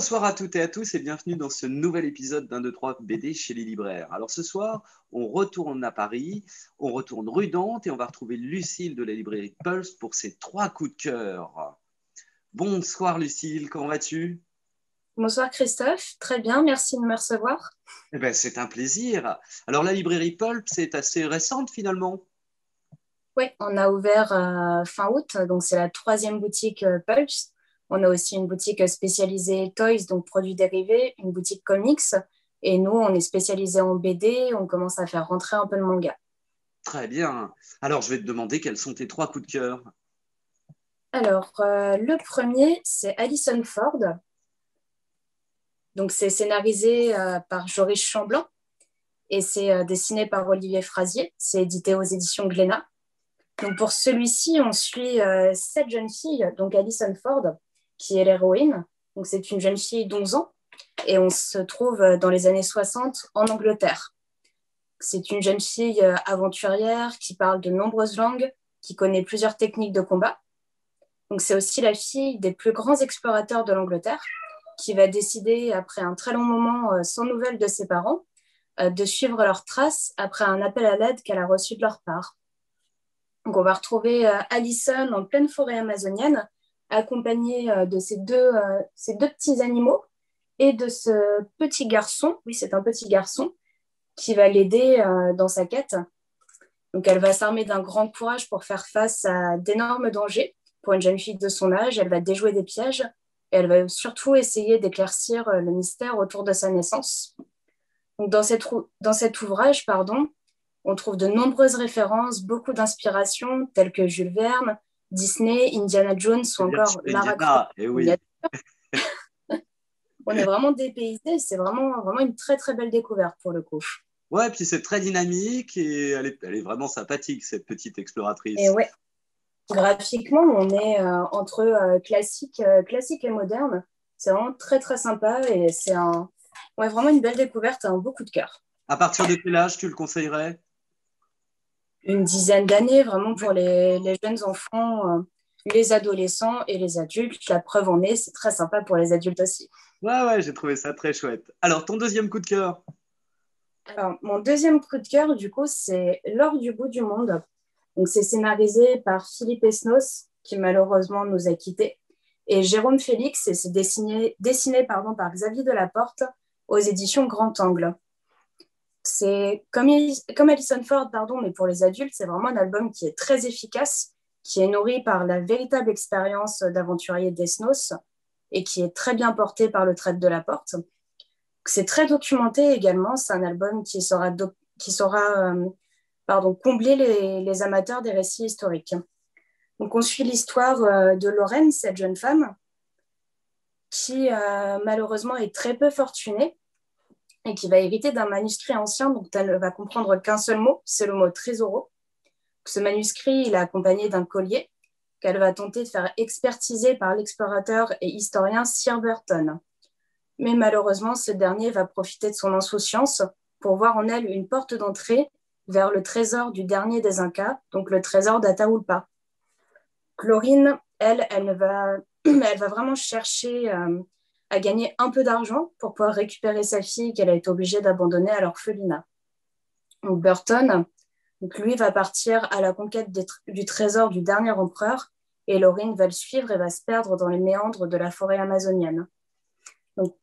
Bonsoir à toutes et à tous et bienvenue dans ce nouvel épisode d'un 2, 3 BD chez les libraires. Alors ce soir, on retourne à Paris, on retourne rue Dante et on va retrouver Lucille de la librairie Pulse pour ses 3 coups de cœur. Bonsoir Lucille, comment vas-tu? Bonsoir Christophe, très bien, merci de me recevoir. Eh ben, c'est un plaisir. Alors la librairie Pulp, c'est assez récente finalement. Oui, on a ouvert fin août, donc c'est la troisième boutique Pulse. On a aussi une boutique spécialisée Toys, donc produits dérivés, une boutique comics. Et nous, on est spécialisé en BD, on commence à faire rentrer un peu de manga. Très bien. Alors je vais te demander quels sont tes 3 coups de cœur. Alors, le premier, c'est Alison Ford. Donc, c'est scénarisé par Joris Chamblanc et c'est dessiné par Olivier Frazier. C'est édité aux éditions Glénat. Donc pour celui-ci, on suit cette jeune fille, donc Alison Ford, qui est l'héroïne. Donc c'est une jeune fille d'11 ans et on se trouve dans les années 60 en Angleterre. C'est une jeune fille aventurière qui parle de nombreuses langues, qui connaît plusieurs techniques de combat. Donc c'est aussi la fille des plus grands explorateurs de l'Angleterre qui va décider, après un très long moment sans nouvelles de ses parents, de suivre leurs traces après un appel à l'aide qu'elle a reçu de leur part. Donc, on va retrouver Alison en pleine forêt amazonienne, accompagnée de ces deux petits animaux et de ce petit garçon, oui, c'est un petit garçon, qui va l'aider dans sa quête. Donc, elle va s'armer d'un grand courage pour faire face à d'énormes dangers. Pour une jeune fille de son âge, elle va déjouer des pièges et elle va surtout essayer d'éclaircir le mystère autour de sa naissance. Donc, dans cet ouvrage, pardon, on trouve de nombreuses références, beaucoup d'inspirations, telles que Jules Verne, Disney, Indiana Jones ou Bien encore sûr, Lara Croft. Indiana, eh oui. On est vraiment dépaysé, c'est vraiment une très très belle découverte pour le coup. Ouais, puis c'est très dynamique et elle est vraiment sympathique, cette petite Et exploratrice. ouais, graphiquement, on est entre classique et moderne. C'est vraiment très très sympa et ouais, vraiment une belle découverte, un beau coup de cœur. À partir de quel âge tu le conseillerais? Une dizaine d'années, vraiment pour les jeunes enfants, les adolescents et les adultes. La preuve en est, c'est très sympa pour les adultes aussi. Ouais, ouais, j'ai trouvé ça très chouette. Alors, ton deuxième coup de cœur? Alors, mon deuxième coup de cœur, du coup, c'est L'or du bout du monde. Donc, c'est scénarisé par Philippe Esnos, qui malheureusement nous a quittés, et Jérôme Félix, et c'est dessiné par Xavier Delaporte aux éditions Grand Angle. C'est comme Alison Ford, pardon, mais pour les adultes, c'est vraiment un album qui est très efficace, qui est nourri par la véritable expérience d'aventurier d'Esnos et qui est très bien porté par le trait de Delaporte. C'est très documenté également. C'est un album qui saura combler les amateurs des récits historiques. Donc, on suit l'histoire de Lorraine, cette jeune femme, qui malheureusement est très peu fortunée et qui va hériter d'un manuscrit ancien dont elle ne va comprendre qu'un seul mot, c'est le mot trésoro. Ce manuscrit, il est accompagné d'un collier qu'elle va tenter de faire expertiser par l'explorateur et historien Sir Burton. Mais malheureusement, ce dernier va profiter de son insouciance pour voir en elle une porte d'entrée vers le trésor du dernier des Incas, donc le trésor d'Atahualpa. Chlorine, elle va vraiment chercher à gagner un peu d'argent pour pouvoir récupérer sa fille qu'elle a été obligée d'abandonner à l'orphelinat. Donc Burton, donc lui, va partir à la conquête du trésor du dernier empereur et Laurine va le suivre et va se perdre dans les méandres de la forêt amazonienne. Donc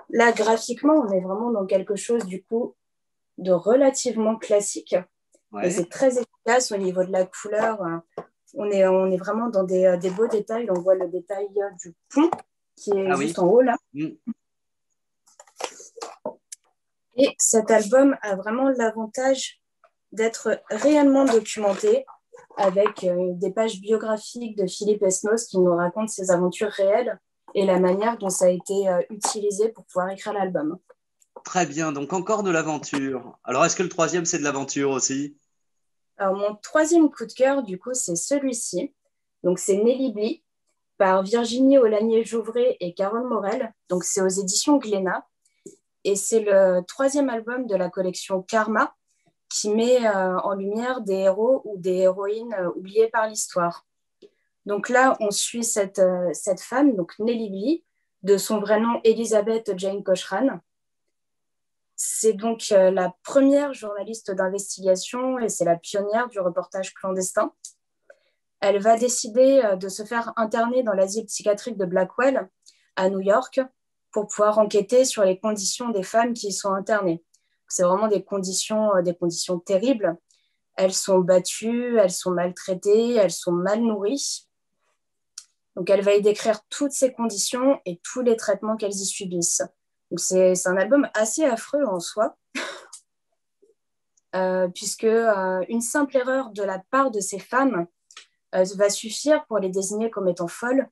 là, graphiquement, on est vraiment dans quelque chose du coup de relativement classique, mais Ouais. c'est très efficace au niveau de la couleur. On est vraiment dans des beaux détails. On voit le détail du pont qui est Ah juste oui. en haut là. Mm. Et cet album a vraiment l'avantage d'être réellement documenté avec des pages biographiques de Philippe Esnos qui nous raconte ses aventures réelles et la manière dont ça a été utilisé pour pouvoir écrire l'album. Très bien, donc encore de l'aventure. Alors, est-ce que le troisième, c'est de l'aventure aussi? Alors, mon troisième coup de cœur, du coup, c'est celui-ci. Donc, c'est Nelly Bly par Virginie Aulagnier-Jouvray et Carole Morel. Donc, c'est aux éditions Glénat. Et c'est le troisième album de la collection Karma qui met en lumière des héros ou des héroïnes oubliées par l'histoire. Donc là, on suit cette femme, donc Nelly Bly, de son vrai nom Elizabeth Jane Cochran. C'est donc la première journaliste d'investigation et c'est la pionnière du reportage clandestin. Elle va décider de se faire interner dans l'asile psychiatrique de Blackwell à New York pour pouvoir enquêter sur les conditions des femmes qui y sont internées. C'est vraiment des conditions terribles. Elles sont battues, elles sont maltraitées, elles sont mal nourries. Donc, elle va y décrire toutes ces conditions et tous les traitements qu'elles y subissent. Donc, c'est un album assez affreux en soi, puisque une simple erreur de la part de ces femmes va suffire pour les désigner comme étant folles.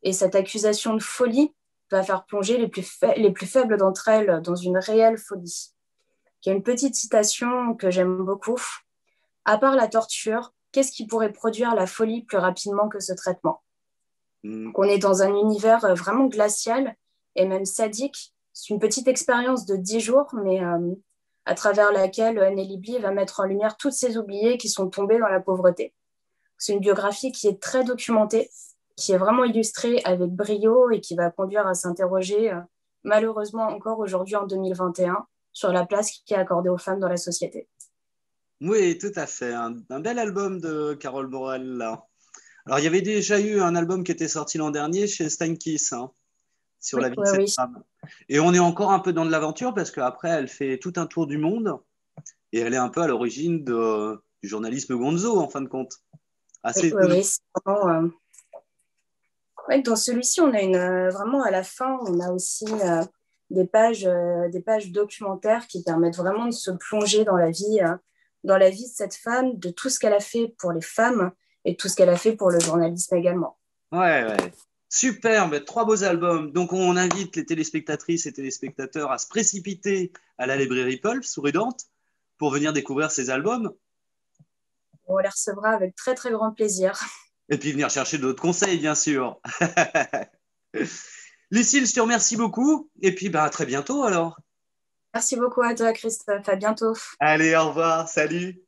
Et cette accusation de folie va faire plonger les plus faibles d'entre elles dans une réelle folie. Il y a une petite citation que j'aime beaucoup. À part la torture, qu'est-ce qui pourrait produire la folie plus rapidement que ce traitement? On est dans un univers vraiment glacial et même sadique. C'est une petite expérience de 10 jours, mais à travers laquelle Nellie Bly va mettre en lumière toutes ces oubliées qui sont tombées dans la pauvreté. C'est une biographie qui est très documentée, qui est vraiment illustrée avec brio et qui va conduire à s'interroger, malheureusement encore aujourd'hui en 2021, sur la place qui est accordée aux femmes dans la société. Oui, tout à fait. Un bel album de Carole Borel, là. Alors, il y avait déjà eu un album qui était sorti l'an dernier chez Steinkiss, hein, sur la vie de cette femme. Et on est encore un peu dans de l'aventure parce qu'après, elle fait tout un tour du monde et elle est un peu à l'origine du journalisme gonzo, en fin de compte. Oui, c'est vraiment... dans celui-ci, on a vraiment à la fin, on a aussi des pages documentaires qui permettent vraiment de se plonger dans la vie de cette femme, de tout ce qu'elle a fait pour les femmes et tout ce qu'elle a fait pour le journalisme également. Ouais. Super, 3 beaux albums. Donc, on invite les téléspectatrices et téléspectateurs à se précipiter à la librairie Pulse, rue Dante, pour venir découvrir ces albums. On les recevra avec très, très grand plaisir. Et puis venir chercher d'autres conseils, bien sûr. Lucille, je te remercie beaucoup. Et puis, à très bientôt alors. Merci beaucoup à toi, Christophe. À bientôt. Allez, au revoir. Salut.